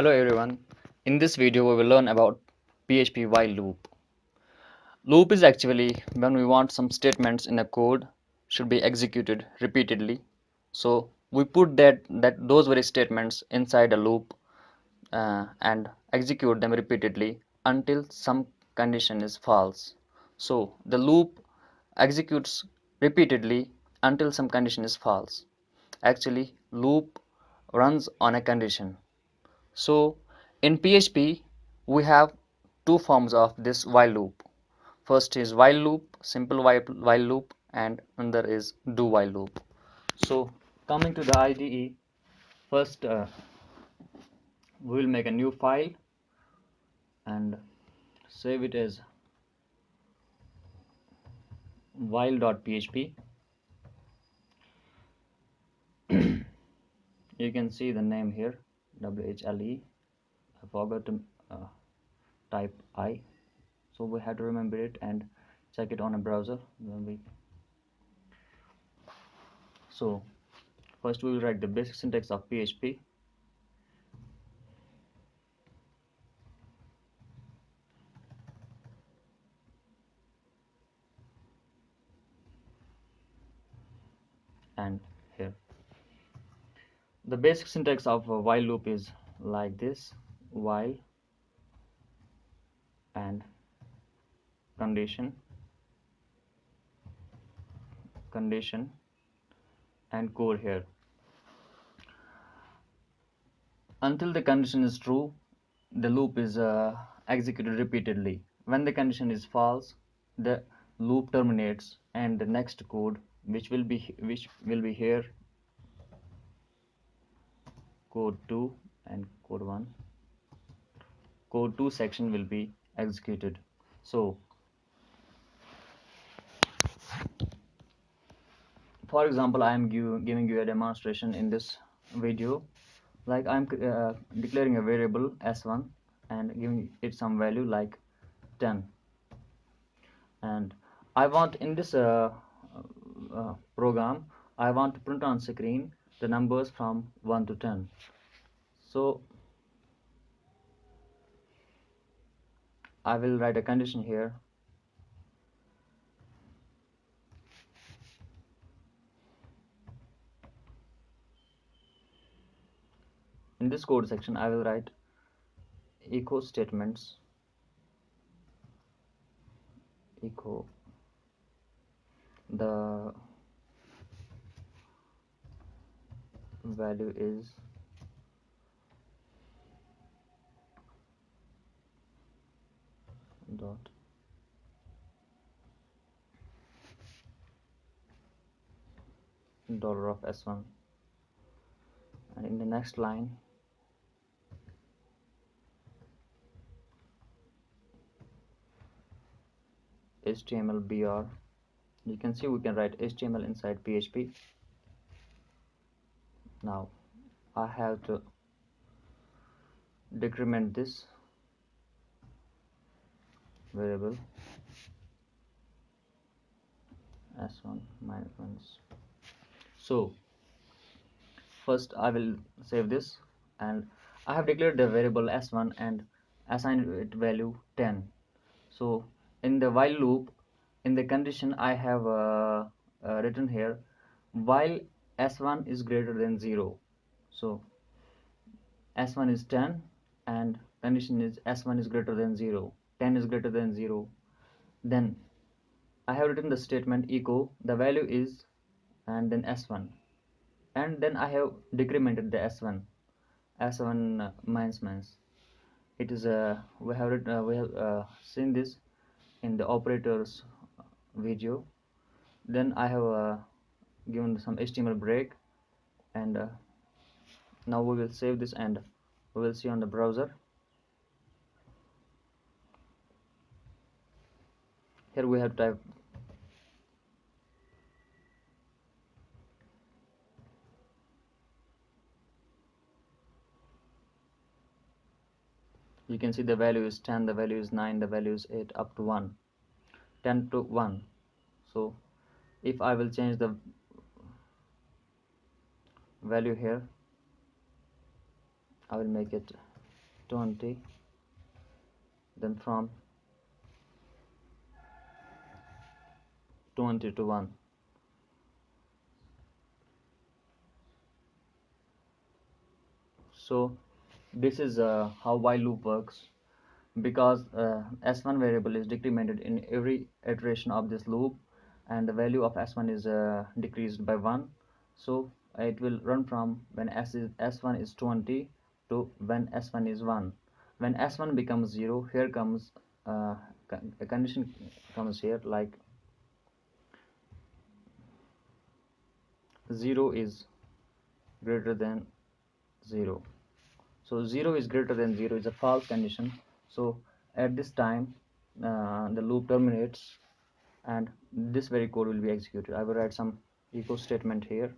Hello everyone. In this video we will learn about PHP while loop. Loop is actually when we want some statements in a code should be executed repeatedly. So we put those very statements inside a loop and execute them repeatedly until some condition is false. So the loop executes repeatedly until some condition is false. Actually, loop runs on a condition. So in PHP, we have two forms of this while loop. First is while loop, simple while loop, and another is do while loop. So coming to the IDE, first we will make a new file and save it as while.php. You can see the name here, WHLE. I forgot to type I, so we have to remember it and check it on a browser. So first we will write the basic syntax of PHP. And here the basic syntax of a while loop is like this: while and condition and core here. Until the condition is true, the loop is executed repeatedly. When the condition is false, the loop terminates and the next code which will be here, code 2 and code 2 section will be executed. So for example, I am giving you a demonstration in this video. Like I'm declaring a variable s1 and giving it some value like 10, and I want in this program I want to print on screen the numbers from 1 to 10. So I will write a condition here. In this code section I will write echo statements, echo the value is dot dollar of s1, and in the next line HTML br. You can see we can write HTML inside PHP. Now I have to decrement this variable s1 minus 1. So first I will save this, and I have declared the variable s1 and assigned it value 10. So in the while loop, in the condition I have written here while s1 is greater than 0. So s1 is 10 and condition is s1 is greater than 0, 10 is greater than 0. Then I have written the statement echo the value is and then s1, and then I have decremented the s1 minus. It is we have seen this in the operators video. Then I have given some HTML break, and now we will save this and we will see on the browser. Here we have typed you can see the value is 10, the value is 9, the value is 8 up to 1, 10 to 1. So if I will change the value here, I will make it 20, then from 20 to 1. So this is how while loop works, because s1 variable is decremented in every iteration of this loop, and the value of s1 is decreased by 1. So it will run from when s1 is 20 to when s1 is 1. When s1 becomes 0, here comes a condition comes here, like 0 is greater than 0. So 0 is greater than 0 is a false condition. So at this time the loop terminates, and this very code will be executed. I will write some echo statement here.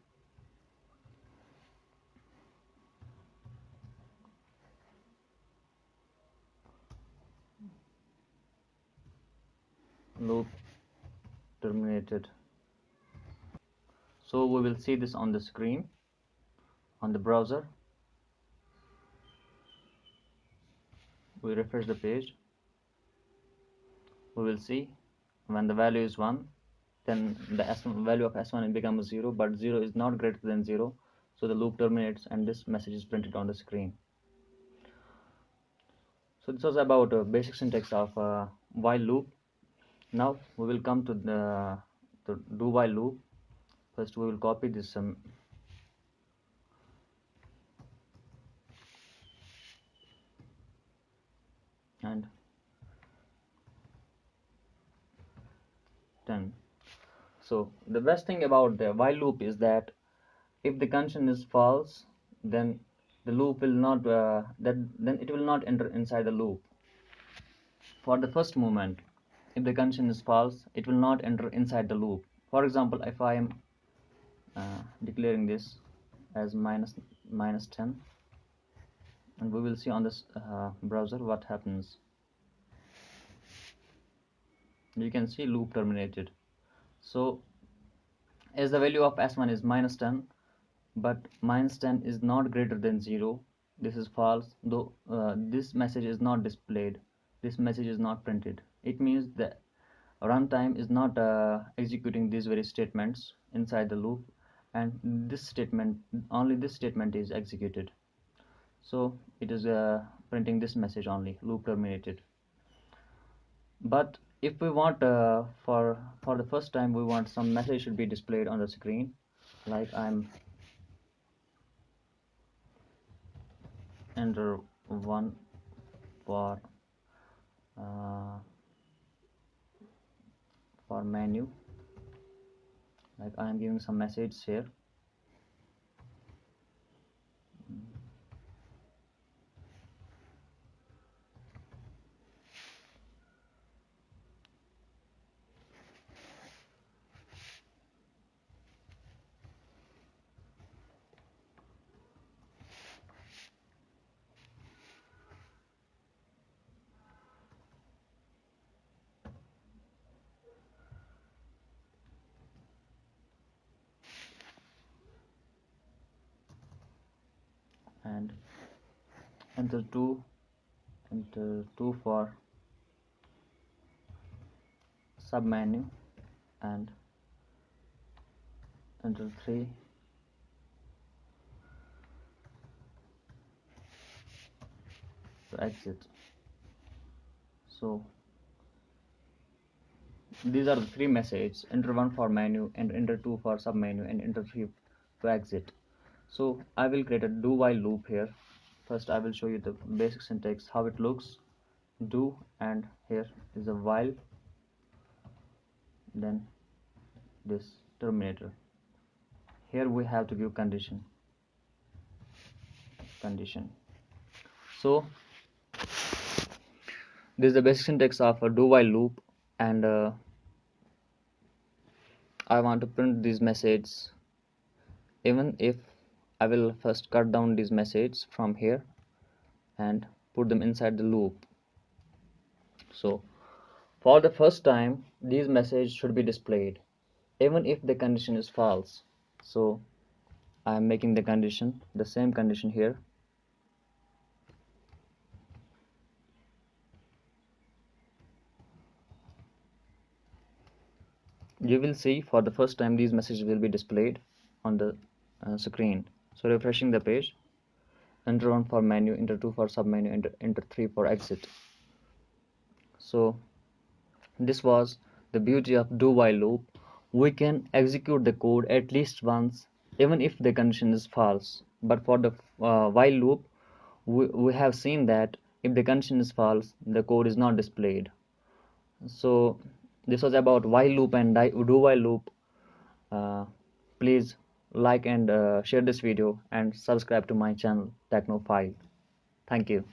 Loop terminated. So we will see this on the screen on the browser. We refresh the page. We will see when the value is 1, then the value of s1 becomes 0, but 0 is not greater than 0. So the loop terminates, and this message is printed on the screen. So this was about basic syntax of while loop. Now we will come to the do while loop. First we will copy this and 10. So the best thing about the while loop is that if the condition is false, then the loop will not then it will not enter inside the loop. For the first moment, if the condition is false, it will not enter inside the loop. For example, if I am declaring this as minus 10, and we will see on this browser what happens. You can see loop terminated. So as the value of s1 is minus 10, but minus 10 is not greater than 0, this is false, though this message is not displayed, this message is not printed. It means the runtime is not executing these very statements inside the loop, and only this statement is executed. So it is printing this message only, loop terminated. But if we want for the first time we want some message should be displayed on the screen, like I'm enter 1 for menu, like I am giving some message here. And enter 2 for submenu, and enter 3 to exit. So these are the three messages: enter 1 for menu, and enter 2 for submenu, and enter 3 to exit. So I will create a do while loop here. First I will show you the basic syntax, how it looks. Do, and here is a while, then this terminator. Here we have to give condition. So this is the basic syntax of a do while loop, and I want to print these messages, even if I will first cut down these messages from here and put them inside the loop. So for the first time these messages should be displayed even if the condition is false. So I am making the condition, the same condition here. you will see for the first time these messages will be displayed on the screen. So refreshing the page, enter 1 for menu, enter 2 for submenu, enter 3 for exit. So this was the beauty of do while loop. We can execute the code at least once even if the condition is false. But for the while loop, we have seen that if the condition is false, the code is not displayed. So this was about while loop and do while loop. Uh, Please like and share this video and subscribe to my channel Technophile. Thank you.